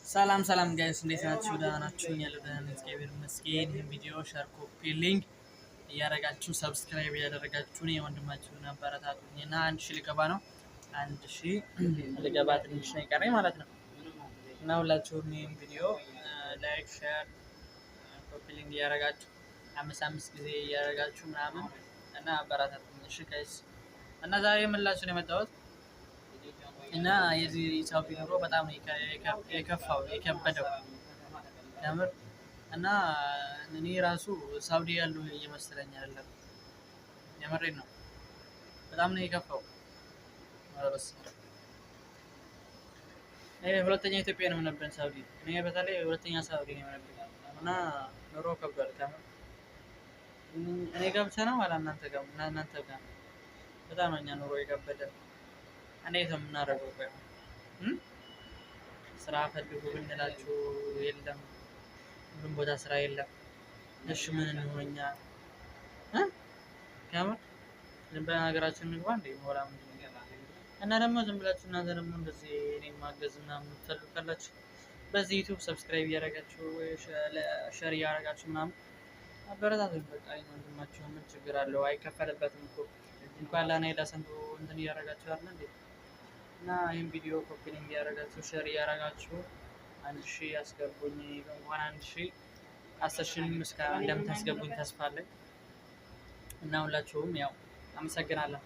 ሰላም ሰላም ጋይስ እንዴት ናችሁ? ደህና ናችሁ? ያለው ደህና ነኝ እግዚአብሔር ይመስገን። ይሄን ቪዲዮ ሼር፣ ኮፒ ሊንክ እያደረጋችሁ ሰብስክራይብ እያደረጋችሁ ነው ወንድማችሁን አበረታቱኝ እና 1000 ሊገባ ነው። 1000 ሊገባ ትንሽ ነው የቀረኝ ማለት ነው። እና ሁላችሁም ይሄን ቪዲዮ ላይክ፣ ሼር፣ ኮፒ ሊንክ እያደረጋችሁ አምስት ጊዜ እያደረጋችሁ ምናምን እና አበረታቱኝ እሺ ጋይስ። እና ዛሬ የምላችሁ ነው የመጣሁት እና የዚህ ሳውዲ ኑሮ በጣም የከፋው የከበደው ከምር እና እኔ ራሱ ሳውዲ ያለው እየመሰለኝ አይደለም። የምሬን ነው። በጣም ነው የከፋው። ማለበስ ሁለተኛ ኢትዮጵያ ነው የሆነብን ሳውዲ። እኔ በተለይ ሁለተኛ ሳውዲ ነው የሆነብን እና ኑሮ ከብዷል ከምር። እኔ ጋር ብቻ ነው አላ እናንተ ጋር በጣም ነው እኛ ኑሮ የከበደን። እንዴት ነው የምናደርገው? ስራ ፈልጉ ብንላችሁ የለም፣ ሁሉም ቦታ ስራ የለም። እሺ ምን እንሆን እኛ? ከምር ዝም ብለን ሀገራችን እንግባ እንዴ? ሞላ እና ደግሞ ዝም ብላችሁ እናንተ ደግሞ እንደዚህ እኔን ማገዝ ምናምን የምትፈልጉ ካላችሁ በዚህ ዩቲዩብ ሰብስክራይብ እያደረጋችሁ ሼር እያደረጋችሁ ምናምን አበረታቱኝ። በቃ ወንድማችሁ ምን ችግር አለው? አይከፈልበትም እኮ እንኳን ለእኔ ለስንቱ እንትን እያደረጋችሁ አይደል እንዴ? እና ይህን ቪዲዮ ኮፒ ሊንክ እያደረጋችሁ ሼር እያደረጋችሁ 1000 ያስገቡኝ። እንኳን 1000 10,000 እስከ እንደምታስገቡኝ ተስፋ አለኝ እና ሁላችሁም ያው አመሰግናለሁ።